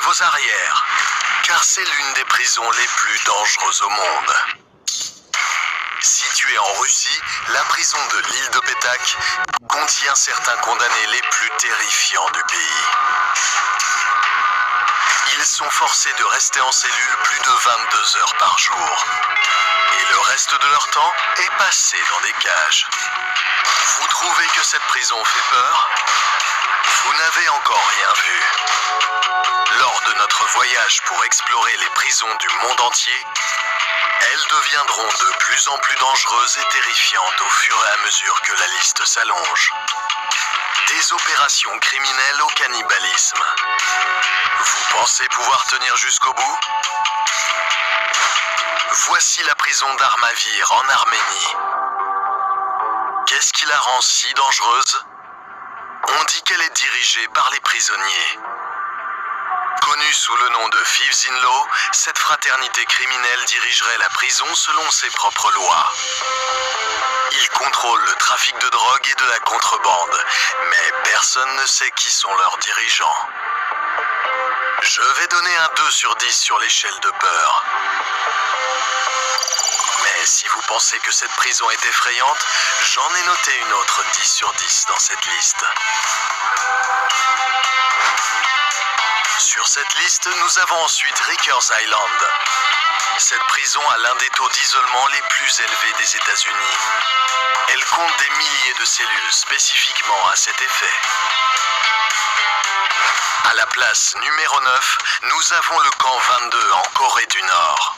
vos arrières, car c'est l'une des prisons les plus dangereuses au monde. Située en Russie, la prison de l'île de Petak contient certains condamnés les plus terrifiants du pays. Ils sont forcés de rester en cellule plus de 22 heures par jour. Et le reste de leur temps est passé dans des cages. Vous trouvez que cette prison fait peur? Vous n'avez encore rien vu. Lors de notre voyage pour explorer les prisons du monde entier, elles deviendront de plus en plus dangereuses et terrifiantes au fur et à mesure que la liste s'allonge. Des opérations criminelles au cannibalisme. Vous pensez pouvoir tenir jusqu'au bout? Voici la prison d'Armavir en Arménie. Qu'est-ce qui la rend si dangereuse? On dit qu'elle est dirigée par les prisonniers. Connue sous le nom de Thieves in Law, cette fraternité criminelle dirigerait la prison selon ses propres lois. Ils contrôlent le trafic de drogue et de la contrebande, mais personne ne sait qui sont leurs dirigeants. Je vais donner un 2 sur 10 sur l'échelle de peur. Mais si vous pensez que cette prison est effrayante, j'en ai noté une autre 10 sur 10 dans cette liste. Sur cette liste, nous avons ensuite Rikers Island. Cette prison a l'un des taux d'isolement les plus élevés des États-Unis. Elle compte des milliers de cellules spécifiquement à cet effet. À la place numéro 9, nous avons le camp 22 en Corée du Nord.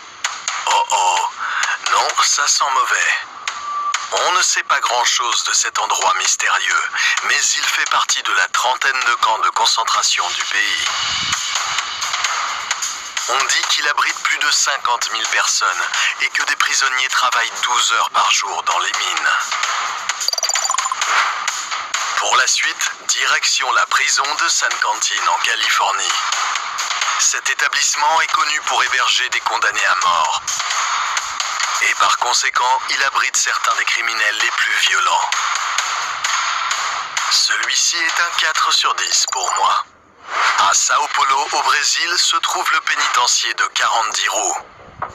Oh oh, non, ça sent mauvais. On ne sait pas grand-chose de cet endroit mystérieux, mais il fait partie de la trentaine de camps de concentration du pays. On dit qu'il abrite plus de 50 000 personnes et que des prisonniers travaillent 12 heures par jour dans les mines. Pour la suite, direction la prison de San Quentin en Californie. Cet établissement est connu pour héberger des condamnés à mort. Et par conséquent, il abrite certains des criminels les plus violents. Celui-ci est un 4 sur 10 pour moi. À Sao Paulo, au Brésil, se trouve le pénitencier de Carandiru.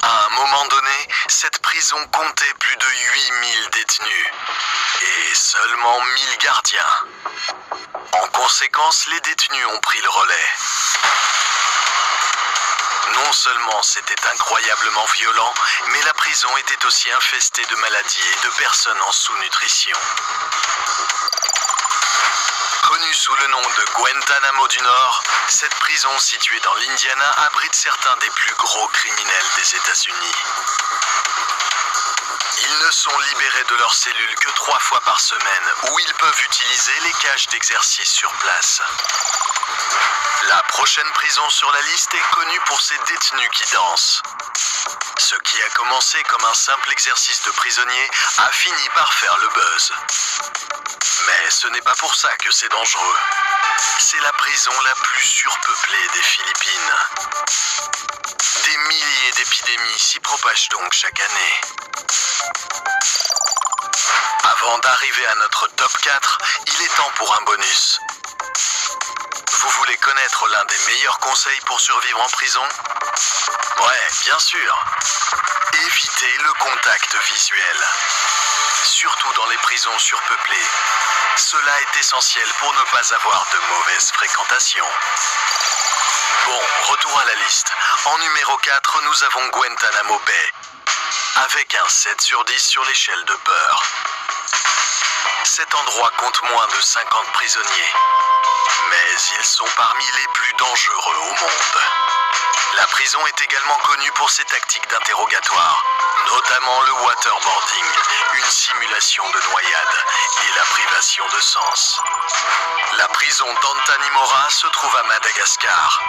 À un moment donné, cette prison comptait plus de 8000 détenus et seulement 1000 gardiens. En conséquence, les détenus ont pris le relais. Non seulement c'était incroyablement violent, mais la prison était aussi infestée de maladies et de personnes en sous-nutrition. Connue sous le nom de Guantanamo du Nord, cette prison située dans l'Indiana abrite certains des plus gros criminels des États-Unis. Ils ne sont libérés de leurs cellules que 3 fois par semaine, où ils peuvent utiliser les cages d'exercice sur place. La prochaine prison sur la liste est connue pour ses détenus qui dansent. Ce qui a commencé comme un simple exercice de prisonnier a fini par faire le buzz. Mais ce n'est pas pour ça que c'est dangereux. C'est la prison la plus surpeuplée des Philippines. Des milliers d'épidémies s'y propagent donc chaque année. Avant d'arriver à notre top 4, il est temps pour un bonus. Vous voulez connaître l'un des meilleurs conseils pour survivre en prison? Ouais, bien sûr. Évitez le contact visuel. Surtout dans les prisons surpeuplées. Cela est essentiel pour ne pas avoir de mauvaises fréquentations. Bon, retour à la liste. En numéro 4, nous avons Guantanamo Bay, avec un 7 sur 10 sur l'échelle de peur. Cet endroit compte moins de 50 prisonniers, mais ils sont parmi les plus dangereux au monde. La prison est également connue pour ses tactiques d'interrogatoire, notamment le waterboarding, une simulation de noyade et la privation de sens. La prison d'Antanimora se trouve à Madagascar.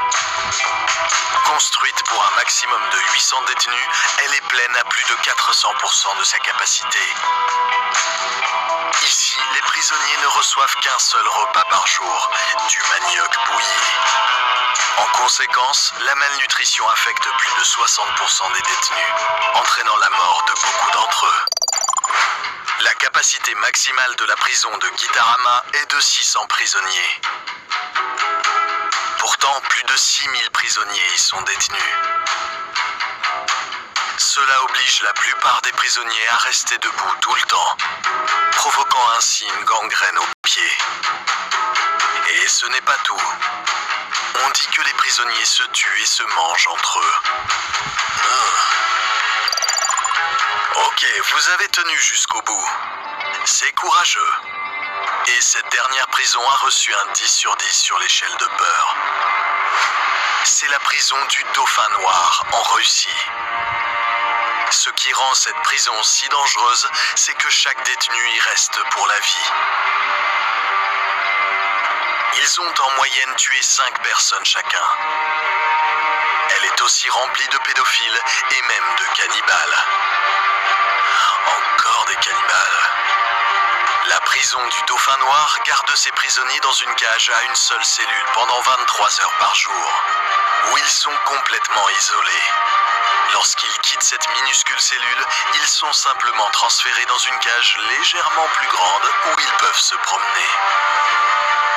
Construite pour un maximum de 800 détenus, elle est pleine à plus de 400% de sa capacité. Ici, les prisonniers ne reçoivent qu'un seul repas par jour, du manioc bouilli. En conséquence, la malnutrition affecte plus de 60% des détenus, entraînant la mort de beaucoup d'entre eux. La capacité maximale de la prison de Gitarama est de 600 prisonniers. Pourtant, Pourtant, plus de 6000 prisonniers y sont détenus. Cela oblige la plupart des prisonniers à rester debout tout le temps, provoquant ainsi une gangrène aux pieds. Et ce n'est pas tout. On dit que les prisonniers se tuent et se mangent entre eux. Ok, vous avez tenu jusqu'au bout. C'est courageux. Et cette dernière prison a reçu un 10 sur 10 sur l'échelle de peur. C'est la prison du Dauphin Noir en Russie. Ce qui rend cette prison si dangereuse, c'est que chaque détenu y reste pour la vie. Ils ont en moyenne tué 5 personnes chacun. Elle est aussi remplie de pédophiles et même de cannibales. Encore des cannibales. La prison du Dauphin Noir garde ses prisonniers dans une cage à une seule cellule pendant 23 heures par jour, où ils sont complètement isolés. Lorsqu'ils quittent cette minuscule cellule, ils sont simplement transférés dans une cage légèrement plus grande où ils peuvent se promener.